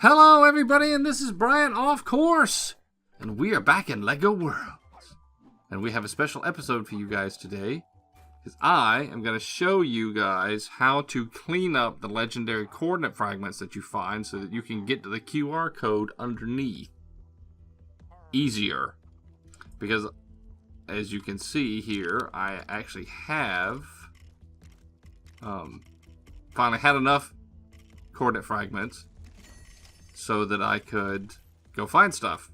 Hello everybody, and this is Bryan OffCourse, and we are back in LEGO Worlds. And we have a special episode for you guys today, because I am going to show you guys how to clean up the legendary coordinate fragments that you find so that you can get to the QR code underneath easier. Because as you can see here, I actually have finally had enough coordinate fragments so that I could go find stuff.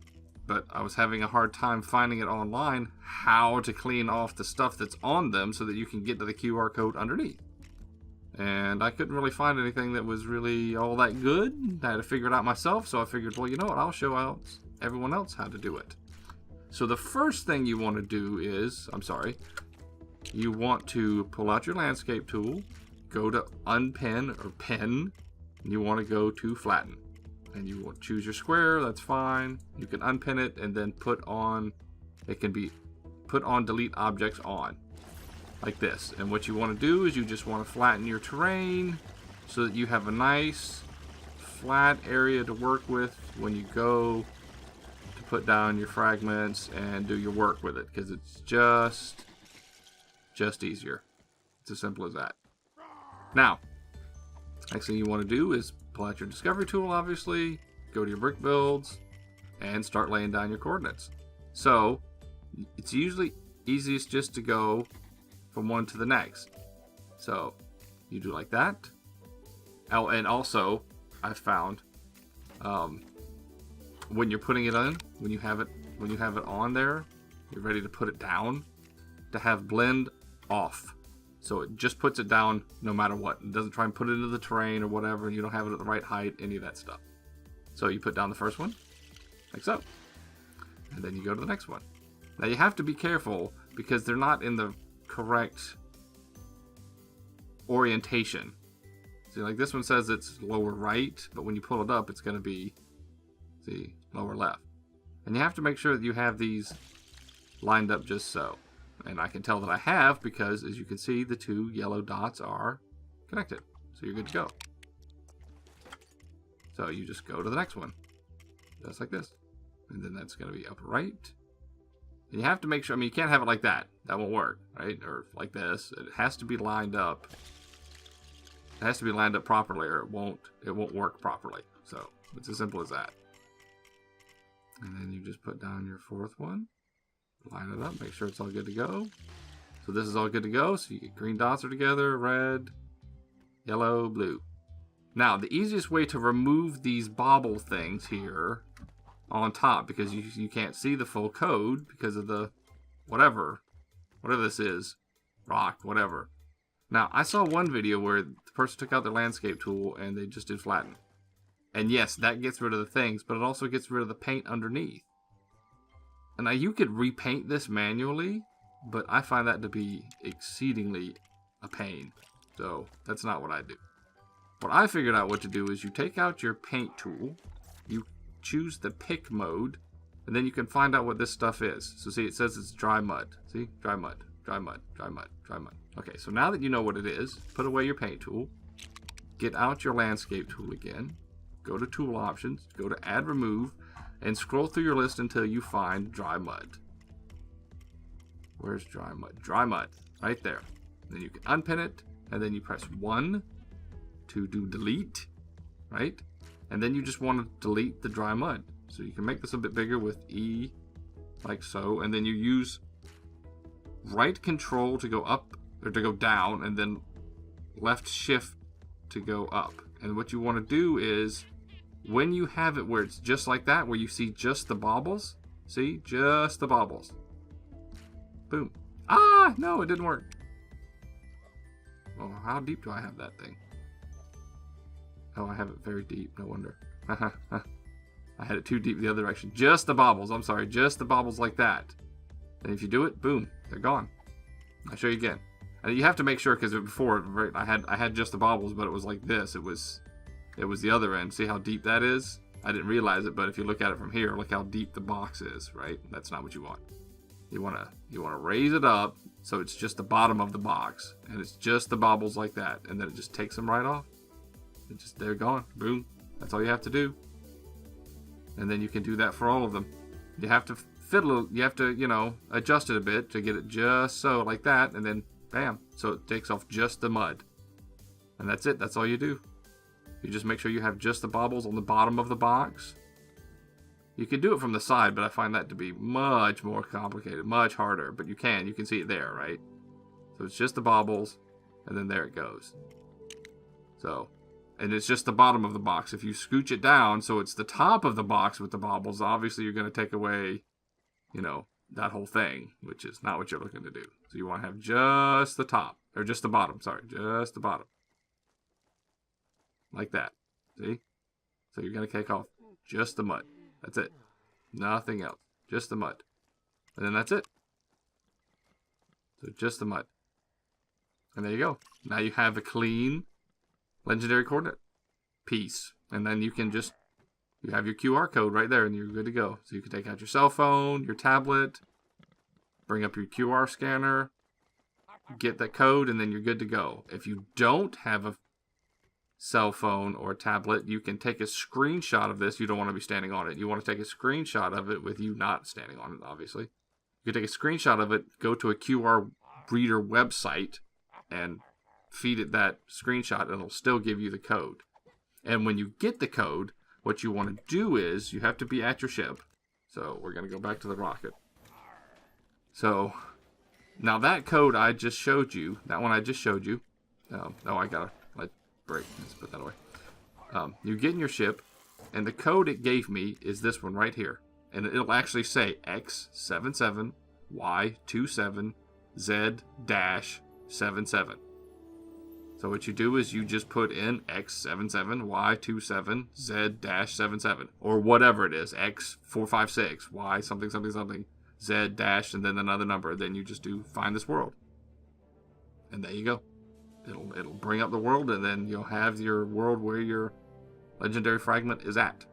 But I was having a hard time finding it online, how to clean off the stuff that's on them so that you can get to the QR code underneath. And I couldn't really find anything that was really all that good. I had to figure it out myself, so I figured, well, you know what, I'll show out everyone else how to do it. So the first thing you want to do is, you want to pull out your landscape tool, go to unpin or pin, and you want to go to flatten. And you will choose your square, that's fine. You can unpin it and then put on, it can be put on delete objects on, like this. And what you want to do is you just want to flatten your terrain so that you have a nice flat area to work with when you go to put down your fragments and do your work with it, because it's just easier. It's as simple as that. Now, next thing you want to do is pull out your discovery tool, obviously, go to your brick builds, and start laying down your coordinates. So, it's usually easiest just to go from one to the next. So, you do like that. Oh, and also, I found, when you're putting it in, when you have it on there, you're ready to put it down, to have blend off. So it just puts it down no matter what. It doesn't try and put it into the terrain or whatever, and you don't have it at the right height, any of that stuff. So you put down the first one, like so. And then you go to the next one. Now you have to be careful because they're not in the correct orientation. See, like this one says it's lower right, but when you pull it up, it's going to be, see, lower left. And you have to make sure that you have these lined up just so. And I can tell that I have because, as you can see, the two yellow dots are connected. So you're good to go. So you just go to the next one. Just like this. And then that's going to be upper right. And you have to make sure, I mean, you can't have it like that. That won't work, right? Or like this. It has to be lined up. It has to be lined up properly or it won't work properly. So it's as simple as that. And then you just put down your fourth one. Line it up, make sure it's all good to go. So this is all good to go. So you get green dots are together, red, yellow, blue. Now, the easiest way to remove these bobble things here on top, because you can't see the full code because of the whatever this is, rock, whatever. Now, I saw one video where the person took out their landscape tool and they just did flatten. And yes, that gets rid of the things, but it also gets rid of the paint underneath. Now you could repaint this manually, but I find that to be exceedingly a pain. So that's not what I do. What I figured out what to do is you take out your paint tool, you choose the pick mode, and then you can find out what this stuff is. So see, it says it's dry mud. See? Dry mud, dry mud, dry mud, dry mud. Okay, so now that you know what it is, put away your paint tool, get out your landscape tool again, go to tool options, go to add remove, and scroll through your list until you find dry mud. Where's dry mud? Dry mud, right there. Then you can unpin it, and then you press 1 to do delete, right? And then you just want to delete the dry mud. So you can make this a bit bigger with E, like so, and then you use right control to go up, or to go down, and then left shift to go up. And what you want to do is, when you have it where it's just like that, where you see just the baubles, see, just the baubles. Boom. Ah, no, it didn't work. Well, how deep do I have that thing? Oh, I have it very deep, no wonder. I had it too deep the other direction. Just the baubles, I'm sorry, just the baubles like that. And if you do it, boom, they're gone. I'll show you again. And you have to make sure, because before, I had just the baubles, but it was like this. It was the other end. See how deep that is? I didn't realize it, but if you look at it from here, look how deep the box is, right? That's not what you want. You want to raise it up so it's just the bottom of the box, and it's just the baubles like that, and then it just takes them right off. They're gone. Boom. That's all you have to do. And then you can do that for all of them. You have to fiddle, you have to, you know, adjust it a bit to get it just so, like that, and then bam. So it takes off just the mud. And that's it, that's all you do. You just make sure you have just the baubles on the bottom of the box. You can do it from the side, but I find that to be much more complicated, much harder. But you can see it there, right? So it's just the baubles, and then there it goes. So, and it's just the bottom of the box. If you scooch it down so it's the top of the box with the baubles, obviously you're going to take away, you know, that whole thing, which is not what you're looking to do. So you want to have just the top, or just the bottom, sorry, just the bottom. Like that, see? So you're going to take off just the mud. That's it. Nothing else. Just the mud. And then that's it. So just the mud. And there you go. Now you have a clean legendary coordinate piece. And then you can just, you have your QR code right there and you're good to go. So you can take out your cell phone, your tablet, bring up your QR scanner, get that code, and then you're good to go. If you don't have a cell phone or tablet, you can take a screenshot of this. You don't want to be standing on it. You want to take a screenshot of it with you not standing on it, obviously. You can take a screenshot of it, go to a QR reader website, and feed it that screenshot, and it'll still give you the code. And when you get the code, what you want to do is, you have to be at your ship. So we're going to go back to the rocket. So, now that code I just showed you, that one I just showed you, I gotta break. Let's put that away. You get in your ship, and the code it gave me is this one right here. And it'll actually say X77Y27Z-77. So what you do is you just put in X77Y27Z-77. Or whatever it is. X456, Y something something something, Z dash, and then another number. Then you just do find this world. And there you go. It'll bring up the world, and then you'll have your world where your legendary fragment is at.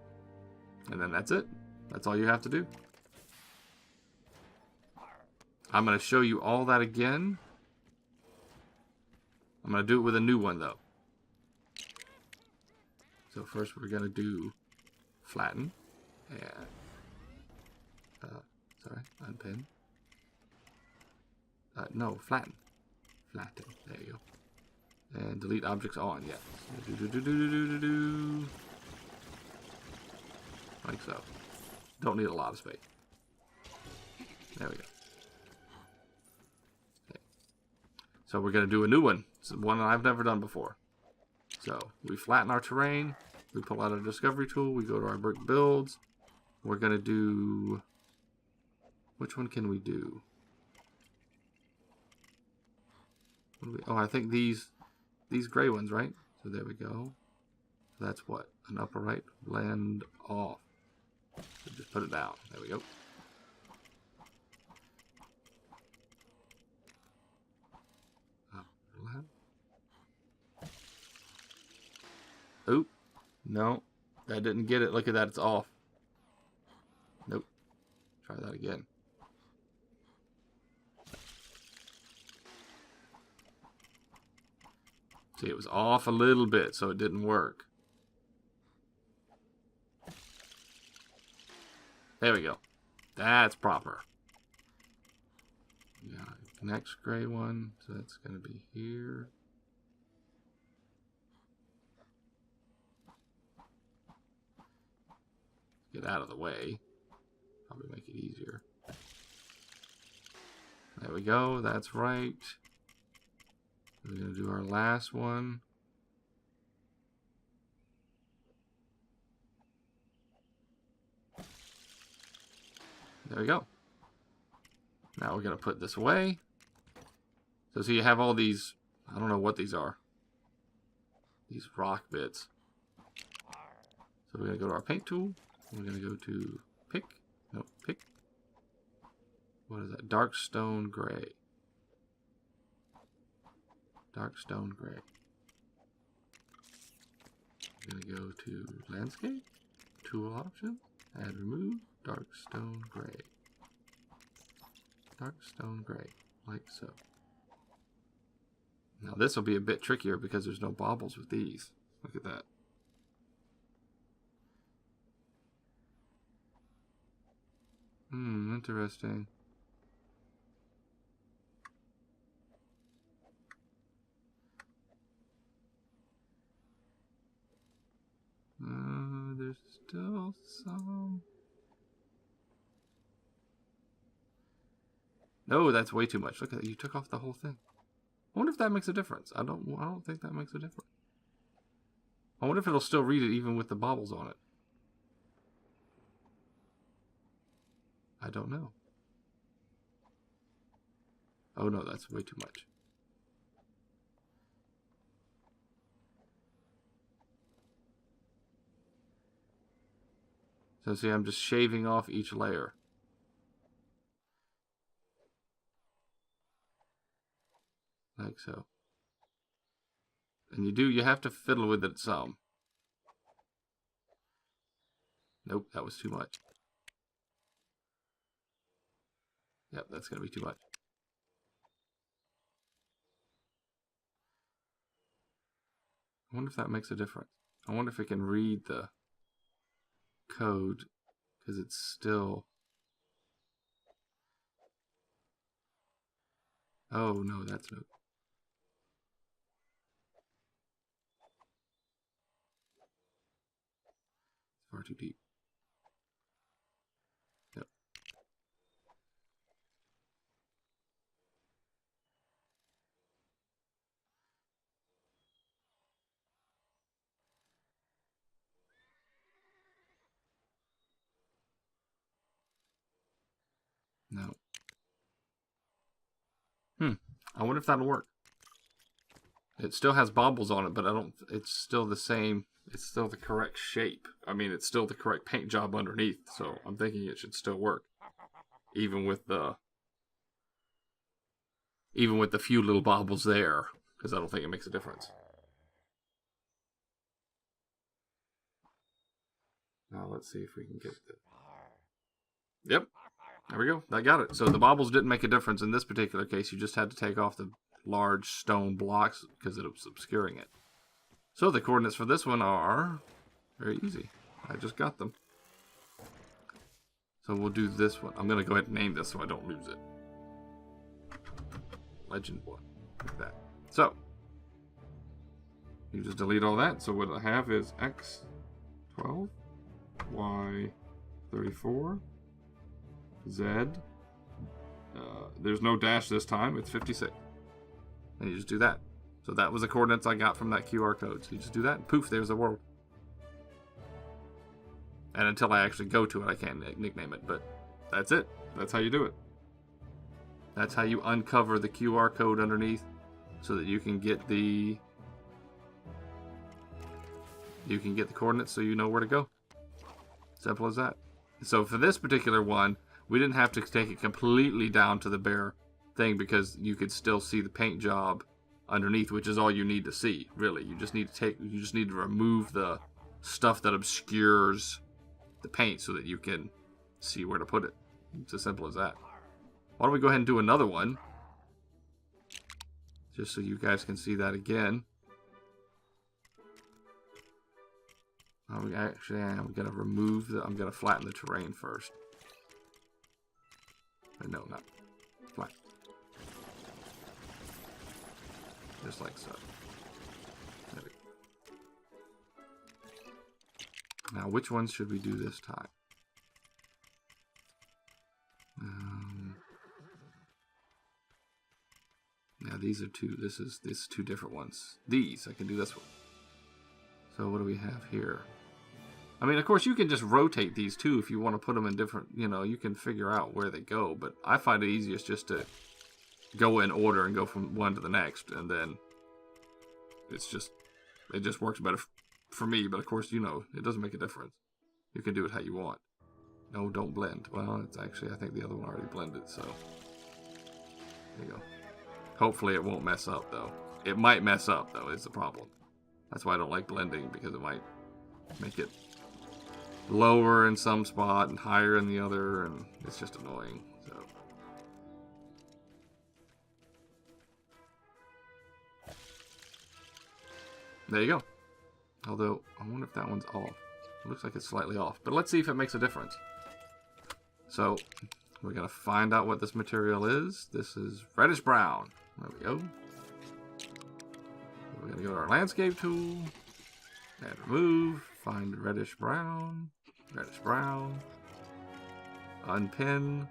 And then that's it. That's all you have to do. I'm going to show you all that again. I'm going to do it with a new one, though. So first we're going to do flatten. And, sorry, unpin. No, flatten. Flatten. There you go. And delete objects on, yes. Like so. Don't need a lot of space. There we go. Okay. So we're going to do a new one. It's one that I've never done before. So we flatten our terrain. We pull out our discovery tool. We go to our brick builds. We're going to do... Which one can we do? Oh, I think these gray ones, right? So there we go. That's what? An upper right blend off. So just put it down. There we go. Oop. No. That didn't get it. Look at that. It's off. Nope. Try that again. See, it was off a little bit, so it didn't work. There we go. That's proper. Yeah, next gray one, so that's going to be here. Get out of the way. Probably make it easier. There we go, that's right. We're going to do our last one. There we go. Now we're going to put this away. So you have all these, I don't know what these are. These rock bits. So we're going to go to our paint tool. We're going to go to pick. No, pick. What is that? Dark stone gray. Dark stone gray. I'm going to go to landscape, tool options, add remove, dark stone gray. Dark stone gray, like so. Now this will be a bit trickier because there's no baubles with these. Look at that. Interesting. There's still some. No, that's way too much. Look at that. You took off the whole thing. I wonder if that makes a difference. I don't think that makes a difference. I wonder if it'll still read it even with the bobbles on it. I don't know. Oh no, that's way too much. So see, I'm just shaving off each layer. Like so. And you have to fiddle with it some. Nope, that was too much. Yep, that's going to be too much. I wonder if that makes a difference. I wonder if it can read the code, because it's still... Oh, no, that's no... Far too deep. Yep. No. I wonder if that'll work. It still has bobbles on it, but it's still the same. It's still the correct shape. I mean, it's still the correct paint job underneath, so I'm thinking it should still work. Even with the few little bobbles there, because I don't think it makes a difference. Now let's see if we can get it. Yep, there we go. I got it. So the bobbles didn't make a difference in this particular case. You just had to take off the large stone blocks because it was obscuring it. So the coordinates for this one are very easy. I just got them. So we'll do this one. I'm going to go ahead and name this so I don't lose it. Legend 1. Like that. So you just delete all that. So what I have is X 12, Y 34, Z. There's no dash this time. It's 56. And you just do that. So that was the coordinates I got from that QR code. So you just do that, and poof, there's the world. And until I actually go to it, I can't nickname it. But that's it. That's how you do it. That's how you uncover the QR code underneath, so that you can get the coordinates, so you know where to go. Simple as that. So for this particular one, we didn't have to take it completely down to the bare thing, because you could still see the paint job underneath, which is all you need to see, really. You just need to remove the stuff that obscures the paint so that you can see where to put it. It's as simple as that. Why don't we go ahead and do another one, just so you guys can see that again. Actually, I'm gonna I'm gonna flatten the terrain first. No, not flat. Just like so. There we go. Now, which ones should we do this time? Now these are two. This is two different ones. These I can do this one. So what do we have here? I mean, of course, you can just rotate these too if you want to put them in different. You can figure out where they go. But I find it easiest just to go in order and go from one to the next, and then it just works better for me. But of course, it doesn't make a difference. You can do it how you want. No, don't blend. Well, it's actually, I think the other one already blended, so there you go. Hopefully it won't mess up, though. It might mess up, though, is the problem. That's why I don't like blending, because it might make it lower in some spot and higher in the other, and it's just annoying. So there you go. Although, I wonder if that one's off. It looks like it's slightly off. But let's see if it makes a difference. So we're going to find out what this material is. This is reddish brown. There we go. We're going to go to our landscape tool. Add remove. Find reddish brown. Reddish brown. Unpin.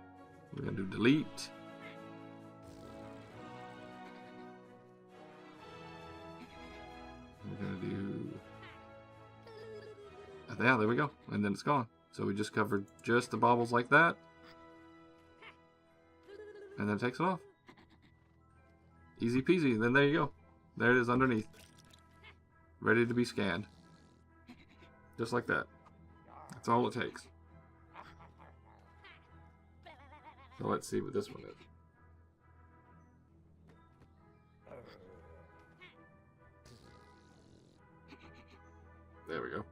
We're going to do delete. We're going to do... yeah, there we go. And then it's gone. So we just covered just the baubles like that. And then it takes it off. Easy peasy. Then there you go. There it is underneath. Ready to be scanned. Just like that. That's all it takes. So let's see what this one is. There we go.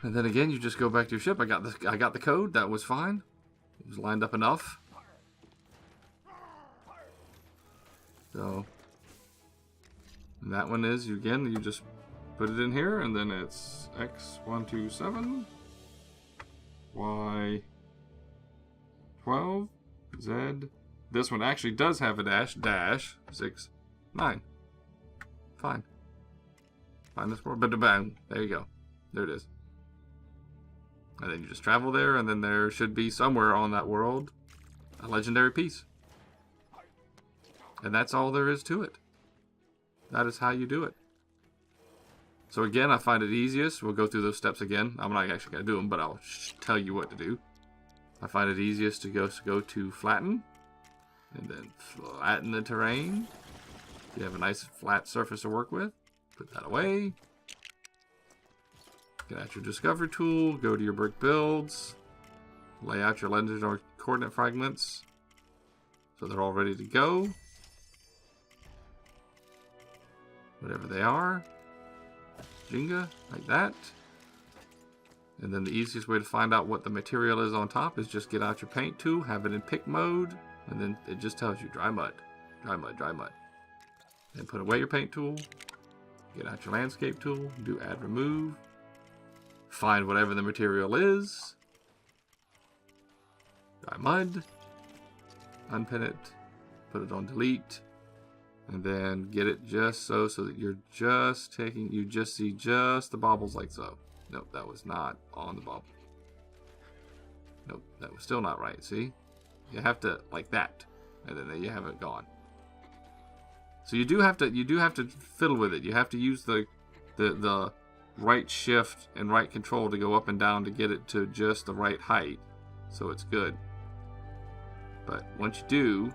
And then again, you just go back to your ship. I got the code. That was fine. It was lined up enough. So that one is, you just put it in here, and then it's X127 Y12 Z. This one actually does have a dash 69. Fine. Find this world, but bang, there you go. There it is. And then you just travel there, and then there should be somewhere on that world a legendary piece. And that's all there is to it. That is how you do it. So again, I find it easiest. We'll go through those steps again. I'm not actually going to do them, but I'll tell you what to do. I find it easiest to go to flatten. And then flatten the terrain. You have a nice flat surface to work with. Put that away. Get out your discovery tool. Go to your brick builds. Lay out your legendary coordinate fragments. So they're all ready to go. Whatever they are. Jenga, like that. And then the easiest way to find out what the material is on top is just get out your paint tool, have it in pick mode, and then it just tells you dry mud, dry mud, dry mud. Then put away your paint tool, get out your landscape tool, do add remove, find whatever the material is, dry mud, unpin it, put it on delete, and then get it just so that you're just taking, you just see just the baubles like so. Nope, that was not on the bubble. Nope, that was still not right. See? You have to like that, and then you have it gone. So you do have to fiddle with it. You have to use the right shift and right control to go up and down to get it to just the right height, so it's good. But once you do,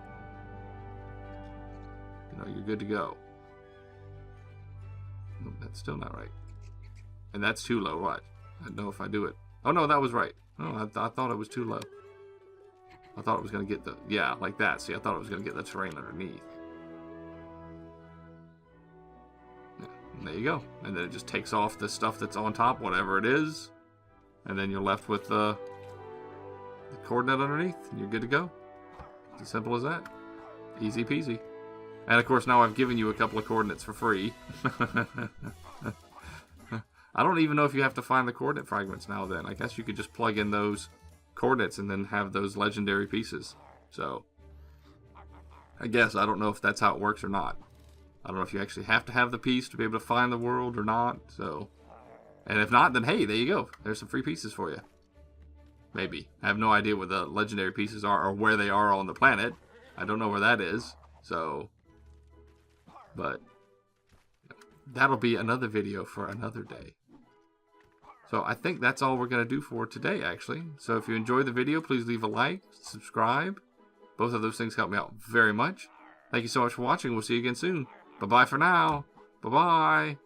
you're good to go. Nope, that's still not right. And that's too low, right? I don't know if I do it. Oh no, that was right. Oh, I thought it was too low. I thought it was going to get the, yeah, like that. See, I thought it was going to get the terrain underneath. Yeah, and there you go. And then it just takes off the stuff that's on top, whatever it is. And then you're left with the coordinate underneath, and you're good to go. It's as simple as that. Easy peasy. And of course, now I've given you a couple of coordinates for free. I don't even know if you have to find the coordinate fragments now then. I guess you could just plug in those coordinates and then have those legendary pieces. So, I don't know if that's how it works or not. I don't know if you actually have to have the piece to be able to find the world or not. So, and if not, then hey, there you go. There's some free pieces for you. Maybe. I have no idea what the legendary pieces are or where they are on the planet. I don't know where that is. So, but that'll be another video for another day. So I think that's all we're going to do for today, actually. So if you enjoyed the video, please leave a like, subscribe. Both of those things help me out very much. Thank you so much for watching. We'll see you again soon. Bye-bye for now. Bye-bye.